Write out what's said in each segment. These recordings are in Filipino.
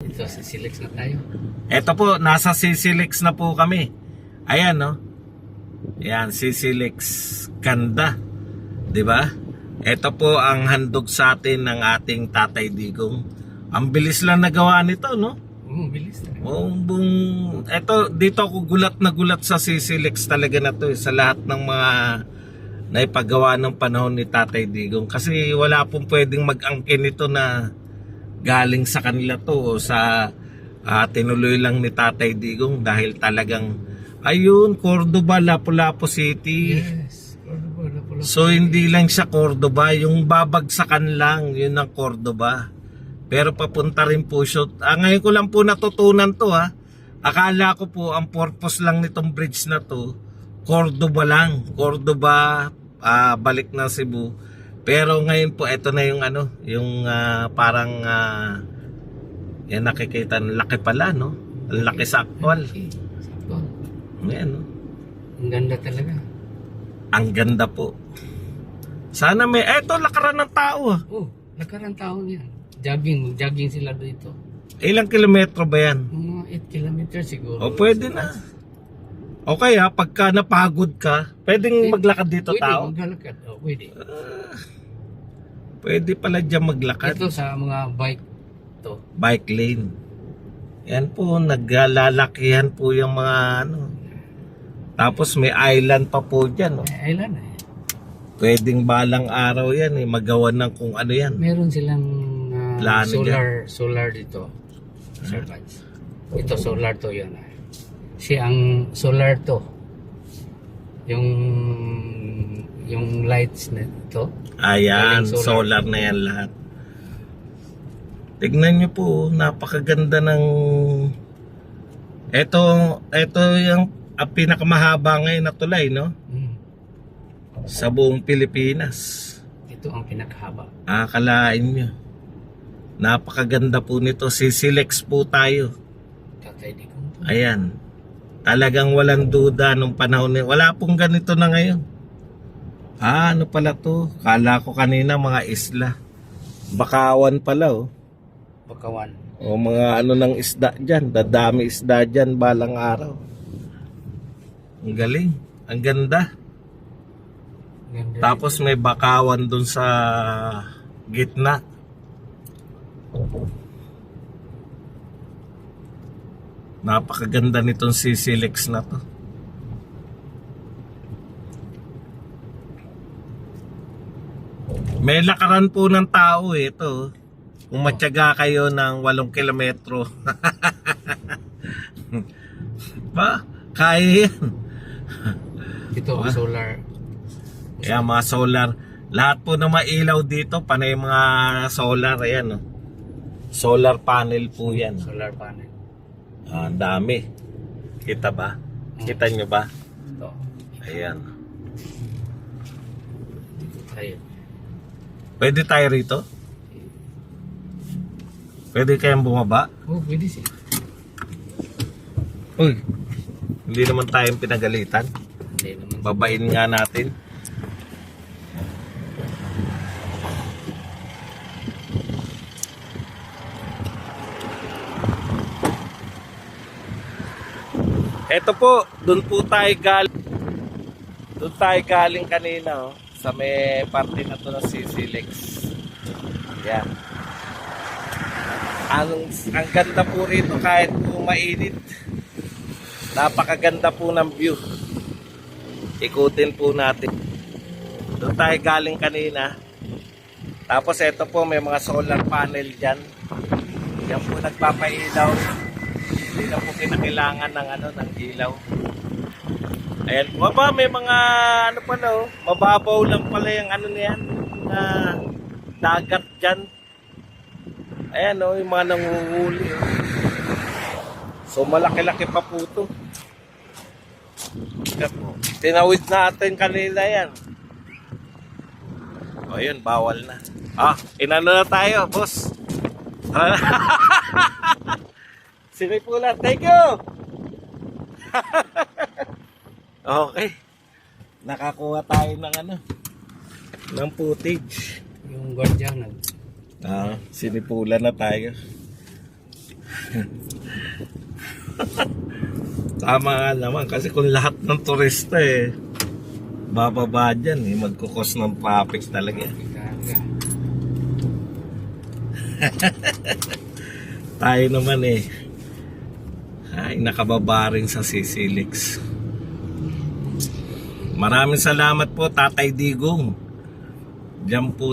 Ito, sa Silex na tayo. Ito po, nasa Sisilix na po kami. Ayan, no? Ayan, Sisilix. Ganda. 'Di ba? Ito po ang handog sa atin ng ating Tatay Digong. Ang bilis lang nagawa nito, no? Oo, bilis na. Ito, dito ako gulat na gulat sa Sisilix talaga na to, sa lahat ng mga naipagawa ng panahon ni Tatay Digong. Kasi wala pong pwedeng mag-angkin nito na galing sa kanila to o sa tinuloy lang ni Tatay Digong dahil talagang ayun, Cordoba, Lapu-Lapu City. Yes. Wala. So hindi lang siya Cordoba, yung babagsakan lang, yun ang Cordoba. Pero papunta rin po siya. Ngayon ko lang po natutunan to ha. Akala ko po ang purpose lang nitong bridge na to, Cordoba lang. Cordoba, balik ng Cebu. Pero ngayon po, ito na yung ano, yung parang, yan nakikita, laki pala, no? Ang laki sa actual. Sakto. Ayan, no? Ang ganda talaga. Ang ganda po. Sana may, eto, lakaran ng tao, ah. Oh, nakarang tao niyan. Jogging sila dito. Ilang kilometro ba yan? Mga 8 kilometers siguro. O, pwede na. Okay ha, pagka napagod ka, pwedeng maglakad dito tao? Pwede maglalakad. Oh, pwede. Pwede pala dyan maglakad. Ito sa mga bike to. Bike lane. Yan po, naglalakihan po yung mga ano. Tapos may island pa po dyan. No? May island eh. Pwedeng balang araw yan eh, magawa ng kung ano yan. Meron silang Plano solar dito. Sir Vance. Ito solar to yan. Ang solar to. Yung lights na ito. Ayan, Galing solar na yan lahat. Tignan nyo po, napakaganda ng... Ito yung pinakamahaba ngayon na tulay, no? Sa buong Pilipinas. Ito ang pinakahaba. Akalain nyo. Napakaganda po nito. Sisilix po tayo. Tatay Digong to. Ayan. Talagang walang duda nung panahon na. Wala pong ganito na ngayon. Ano pala to? Kala ko kanina mga isla. Bakawan pala oh. Bakawan. O mga ano ng isda dyan. Dadami isda dyan balang araw. Ang galing. Ang ganda. Ganda. Tapos may bakawan dun sa gitna. Napakaganda nitong Sisilix na to. May lakaran po ng tao eh, ito. Kung matyaga kayo ng 8 kilometro. Ba? Kaya yan. Ito ang solar. Kaya mga solar. Lahat po na mailaw dito, panay mga solar. Ayan, oh. Solar panel po yan. Solar panel. Ang dami. Kita ba? Kita nyo ba? Ito. Ayan. Dito tayo. Pwede tayo rito? Pwede kayang bumaba? Oh, pwede siya. Uy, hindi naman tayong pinagalitan. Hindi naman. Babain nga natin. Ito po, doon po tayo galing. Doon tayo galing kanina, oh, sa may parte na to ng Sisilix. Yan. Ang ganda po rito kahit po mainit. Napakaganda po ng view. Ikutin po natin. Doon tayo galing kanina. Tapos ito po may mga solar panel dyan. Yan po nagpapailaw. Hindi na po kinakailangan ng ng ilaw. Ayan po ba, may mga ano pala oh, mababaw lang pala yung niyan na dagat dyan. Ayan oh, yung mga nanguhuli oh. So malaki-laki pa po ito. Tinawid natin kanina yan. O yun, bawal na. Inano na tayo, boss. Sinipulan, thank you. Okay. Nakakuha tayo ng ng footage. Yung guardian. Sinipulan na tayo. Tama nga naman kasi kung lahat ng turista bababa dyan magkukos ng traffic talaga. Tayo naman ay nakababa rin sa Sisilix. Maraming salamat po Tatay Digong. Diyan po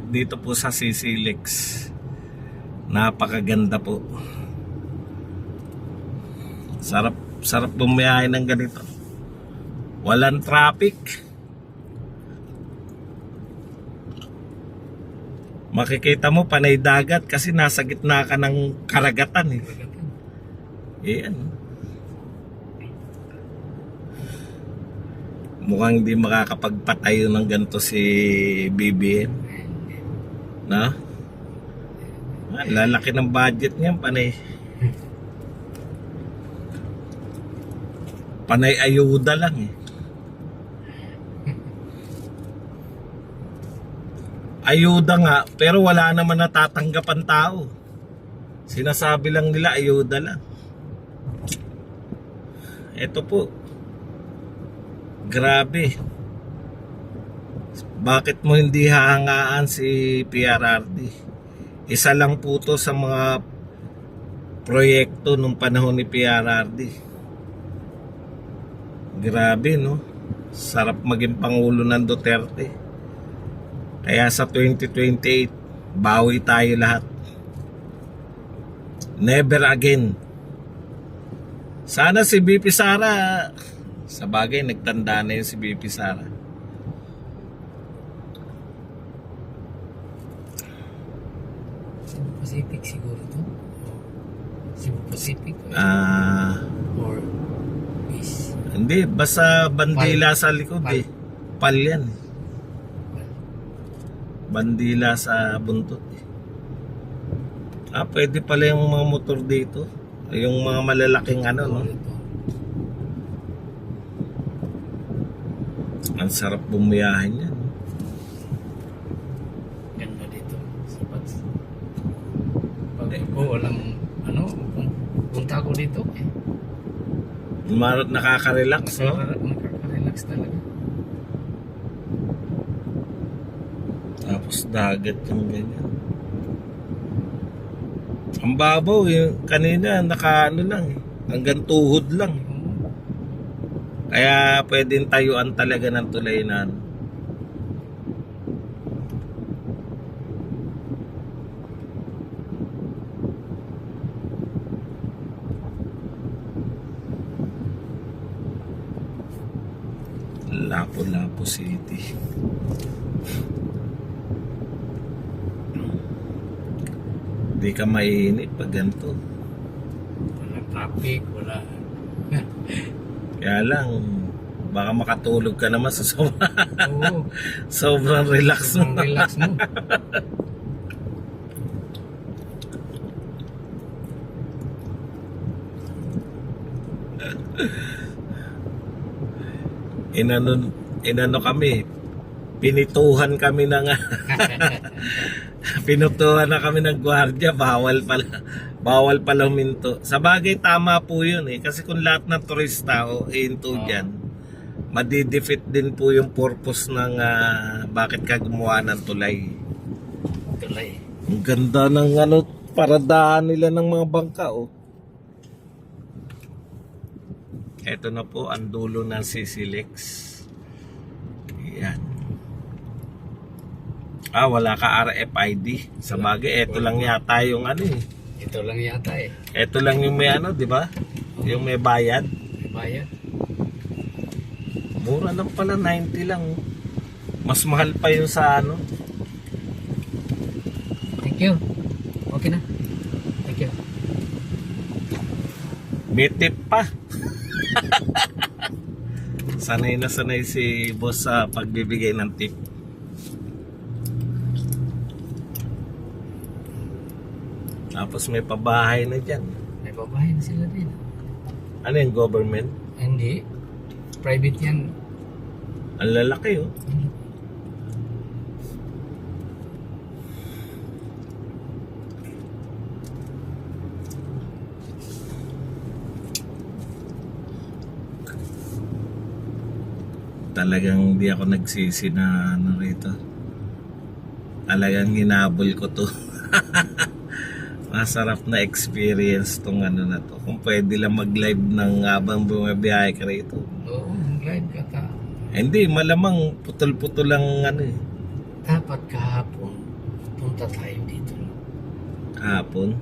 dito po sa Sisilix. Napakaganda po. Sarap bumiyahe ng ganito. Walang traffic. Makikita mo panay dagat kasi nasa gitna ka ng karagatan Ayan. Mukhang hindi makakapagpatayo ng ganito si BBM. Na? Lalaki ng budget niyan panay ayuda lang Ayuda nga, pero wala naman natatanggapan tao. Sinasabi lang nila ayuda lang. Ito po. Grabe. Bakit mo hindi hahangaan si PRRD? Isa lang po to sa mga proyekto nung panahon ni PRRD. Grabe, no? Sarap maging pangulo ng Duterte. Kaya sa 2028, bawi tayo lahat. Never again. Sana si BP Sara, sa bagay nagtanda na yun si BP Sara. Cebu Pacific siguro to. Cebu Pacific. Or East. Hindi, basta bandila sa likod Pal yan. Bandila sa buntot pwede pala yung mga motor dito. Yung mga malalaking no? Ang sarap bumiyahin yan. Ganda dito. Sapat. Pag walang punta ko dito Marot nakaka-relax, no? Nakaka-relax talaga. Tapos dagat yung ganyan. Ang babaw kanina lang hanggang tuhod lang. Kaya pwedeng tayuan talaga ng tulay na Lapu-Lapu City. Hindi ka mainit pag ganito. Wala traffic, wala. Kaya lang, baka makatulog ka naman sa Oo. sobrang relax mo. Sobrang relax mo. Inano kami, pinituhan kami ng pinutuhan na kami ng gwardiya, bawal pala huminto. Sa bagay tama po yun kasi kung lahat ng turista into dyan, madidefeat din po yung purpose ng bakit ka gumawa ng tulay. Ang ganda ng paradahan nila ng mga bangka Ito na po ang dulo ng Sisilix. Yan. Wala ka RFID. Sa bagay, ito lang yata yung Ito lang yata Ito lang yung may di ba? Yung may bayad. May bayad. Mura lang pala, 90 lang. Mas mahal pa yung sa Thank you. Okay na. Thank you. May tip pa. Sanay na sanay si boss sa pagbibigay ng tip. Tapos may pabahay na dyan. May pabahay na sila din. Ano yung government? Hindi. Private yan. Ang lalaki Talagang hindi ako nagsisi na ano rito. Talagang hinabol ko to. Masarap na experience tong ano na to. Kung pwede lang mag-live ng habang bumabiyahe ka rito. Oo, live ka ka. Hindi, malamang putol-putol lang ano eh. Dapat kahapon, punta tayo dito. Kahapon.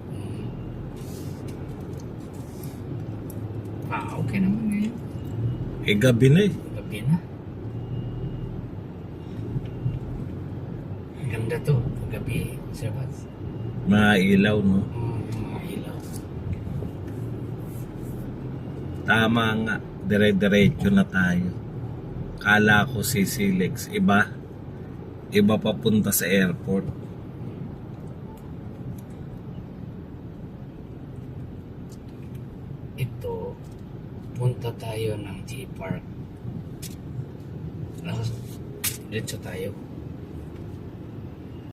Okay naman ngayon. Eh gabi na eh. Gabi na. Ganda to, gabi. Sabat. Mga ilaw, no? Mga ilaw. Tama nga. Dire-diretso na tayo. Kala ko si Silex. Iba. Iba papunta sa airport. Ito, punta tayo ng G-Park. Diretso tayo.